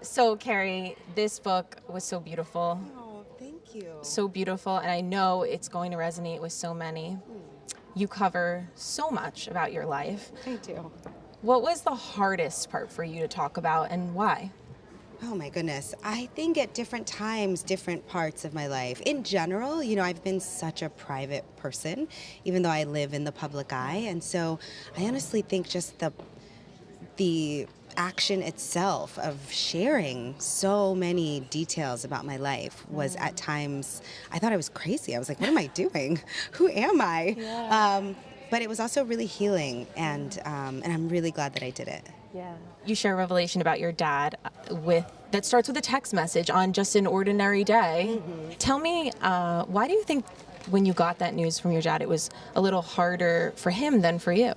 So, Kerry, this book was so beautiful. Oh, thank you. So beautiful, and I know it's going to resonate with so many. You cover so much about your life. I do. What was the hardest part for you to talk about, and why? Oh my goodness. I think at different times, different parts of my life. In general, you know, I've been such a private person, even though I live in the public eye. And so I honestly think just the action itself of sharing so many details about my life was at times, I thought I was crazy. I was like, what am I doing? Who am I? Yeah. But it was also really healing, and I'm really glad that I did it. Yeah. You share a revelation about your dad that starts with a text message on just an ordinary day. Tell me, why do you think when you got that news from your dad, it was a little harder for him than for you?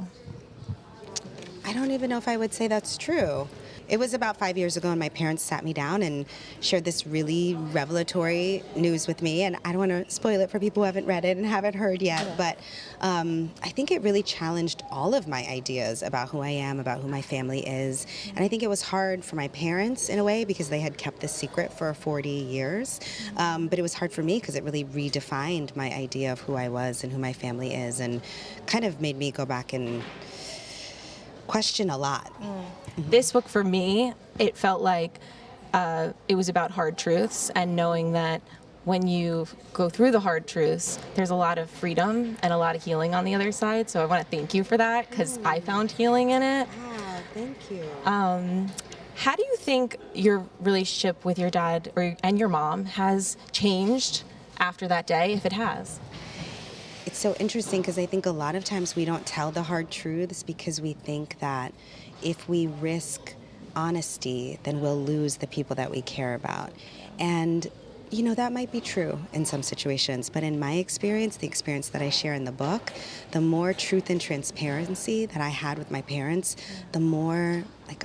I don't even know if I would say that's true. It was about 5 years ago, and my parents sat me down and shared this really revelatory news with me. And I don't want to spoil it for people who haven't read it and haven't heard yet, but I think it really challenged all of my ideas about who I am, about who my family is. And I think it was hard for my parents in a way because they had kept this secret for 40 years. But it was hard for me because it really redefined my idea of who I was and who my family is, and kind of made me go back and question a lot. This book, for me, it felt like it was about hard truths, and knowing that when you go through the hard truths, there's a lot of freedom and a lot of healing on the other side. So I want to thank you for that, because I found healing in it. Ah, thank you. How do you think your relationship with your dad and your mom has changed after that day, if it has? It's so interesting because I think a lot of times we don't tell the hard truths because we think that if we risk honesty, then we'll lose the people that we care about. And, you know, that might be true in some situations, but in my experience, the experience that I share in the book, the more truth and transparency that I had with my parents, the more, like,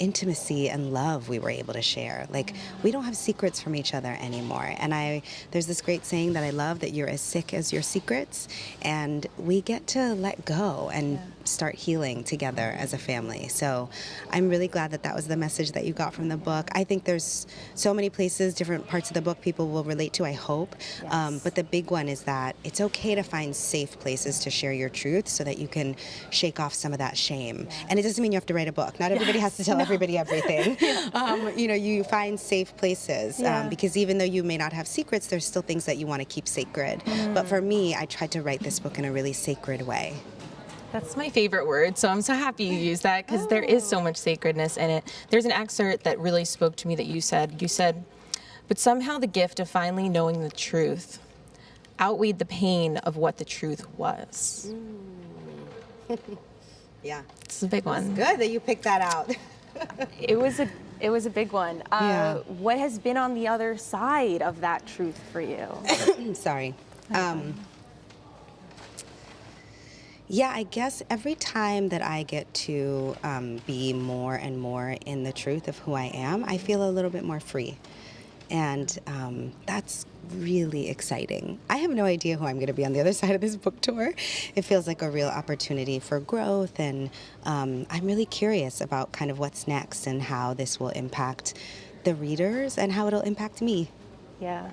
intimacy and love we were able to share. Like, we don't have secrets from each other anymore. And there's this great saying that I love, that you're as sick as your secrets, and we get to let go and start healing together as a family. So I'm really glad that that was the message that you got from the book. I think there's so many places, different parts of the book people will relate to, I hope. But the big one is that it's okay to find safe places to share your truth so that you can shake off some of that shame. And it doesn't mean you have to write a book. Not everybody has to tell everybody everything. You know, you find safe places because even though you may not have secrets, there's still things that you want to keep sacred. But for me, I tried to write this book in a really sacred way. That's my favorite word, so I'm so happy you used that, because there is so much sacredness in it. There's an excerpt that really spoke to me that you said, but somehow the gift of finally knowing the truth outweighed the pain of what the truth was. Yeah. It's a big one. It's good that you picked that out. It was a big one. What has been on the other side of that truth for you? Sorry. Yeah, I guess every time that I get to be more and more in the truth of who I am, I feel a little bit more free. And that's really exciting. I have no idea who I'm going to be on the other side of this book tour. It feels like a real opportunity for growth, and I'm really curious about kind of what's next and how this will impact the readers and how it'll impact me. Yeah.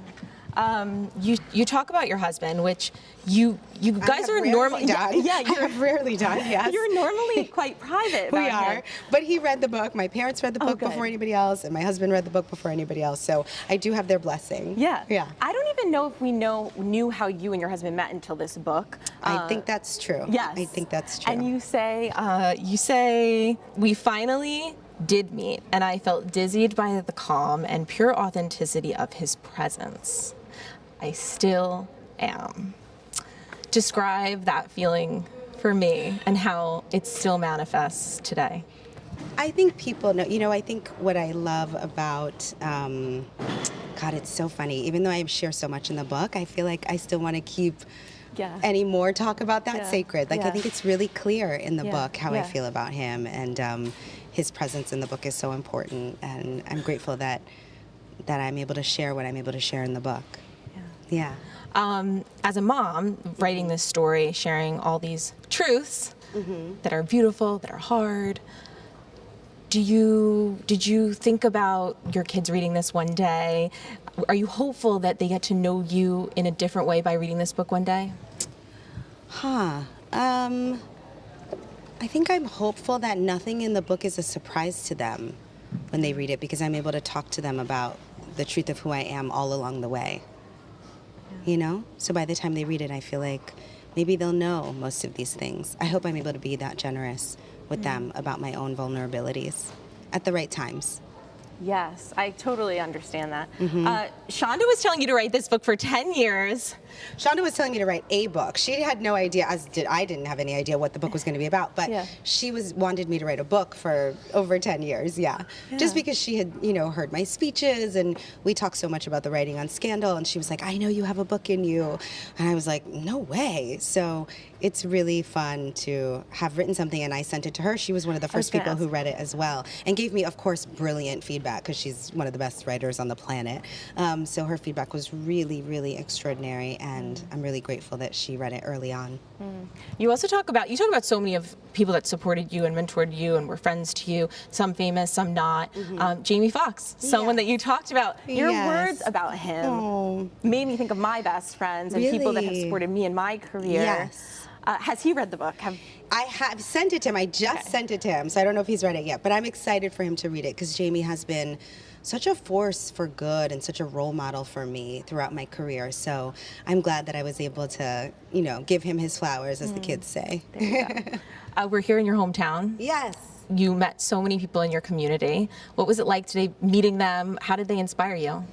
You talk about your husband, which you guys are normally done. Yeah, I've rarely done. Yes, you're normally quite private about we are, him. But he read the book. My parents read the book before anybody else, and my husband read the book before anybody else. So I do have their blessing. Yeah. Yeah. I don't even know if we knew how you and your husband met until this book. I think that's true. Yes, I think that's true. And you say we finally did meet, and I felt dizzied by the calm and pure authenticity of his presence. I still am. Describe that feeling for me and how it still manifests today. I think people know, you know, I think what I love about, God, it's so funny. Even though I share so much in the book, I feel like I still want to keep any more talk about that sacred. Like, I think it's really clear in the book how I feel about him, and his presence in the book is so important, and I'm grateful that I'm able to share what I'm able to share in the book. Yeah. As a mom, writing this story, sharing all these truths that are beautiful, that are hard, Did you think about your kids reading this one day? Are you hopeful that they get to know you in a different way by reading this book one day? I think I'm hopeful that nothing in the book is a surprise to them when they read it, because I'm able to talk to them about the truth of who I am all along the way. You know? So by the time they read it, I feel like maybe they'll know most of these things. I hope I'm able to be that generous with them about my own vulnerabilities at the right times. Yes, I totally understand that. Shonda was telling you to write this book for 10 years. Shonda was telling me to write a book. She had no idea, as did I didn't have any idea what the book was going to be about, but she wanted me to write a book for over 10 years, Just because she had, heard my speeches, and we talked so much about the writing on Scandal, and she was like, I know you have a book in you. And I was like, no way. So it's really fun to have written something, and I sent it to her. She was one of the first people who read it as well, and gave me, of course, brilliant feedback, because she's one of the best writers on the planet. So her feedback was really, really extraordinary, and I'm really grateful that she read it early on. You also talk about so many of people that supported you and mentored you and were friends to you, some famous, some not. Jamie Foxx, someone that you talked about. Your words about him made me think of my best friends and people that have supported me in my career. Has he read the book? I have sent it to him. I just sent it to him, so I don't know if he's read it yet, but I'm excited for him to read it, because Jamie has been such a force for good and such a role model for me throughout my career. So I'm glad that I was able to, give him his flowers, as the kids say. There you go. We're here in your hometown. Yes. You met so many people in your community. What was it like today meeting them? How did they inspire you?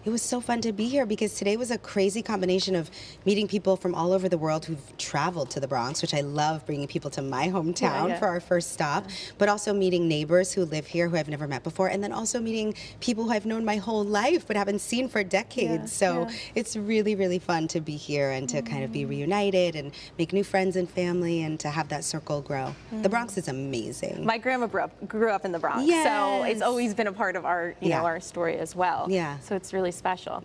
It was so fun to be here, because today was a crazy combination of meeting people from all over the world who've traveled to the Bronx, which I love, bringing people to my hometown for our first stop, but also meeting neighbors who live here who I've never met before, and then also meeting people who I've known my whole life but haven't seen for decades. So it's really, really fun to be here and to kind of be reunited and make new friends and family, and to have that circle grow. The Bronx is amazing. My grandma grew up in the Bronx, so it's always been a part of our, our story as well. So it's really special.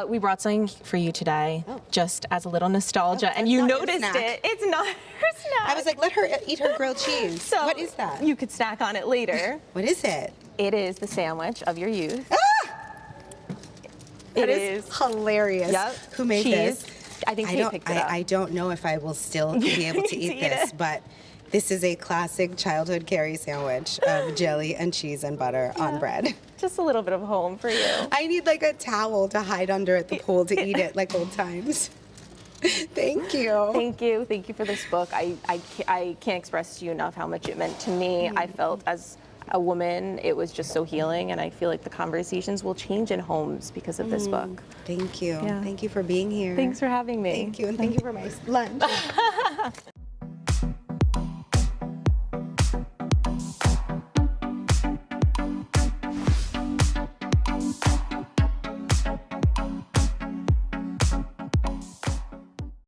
We brought something for you today, just as a little nostalgia, and you noticed it. It's not her snack. I was like, let her eat her grilled cheese. So what is that? You could snack on it later. What is it? It is the sandwich of your youth. That is hilarious. Yep. Who made this? I think Kate picked it up. I don't know if I will still be able to eat this, but this is a classic childhood Kerry sandwich of jelly and cheese and butter on bread. Just a little bit of home for you. I need like a towel to hide under at the pool to eat it like old times. Thank you. Thank you. Thank you for this book. I can't express to you enough how much it meant to me. I felt as a woman, it was just so healing, and I feel like the conversations will change in homes because of this book. Thank you. Thank you for being here. Thanks for having me. Thank you, and thank you for my lunch.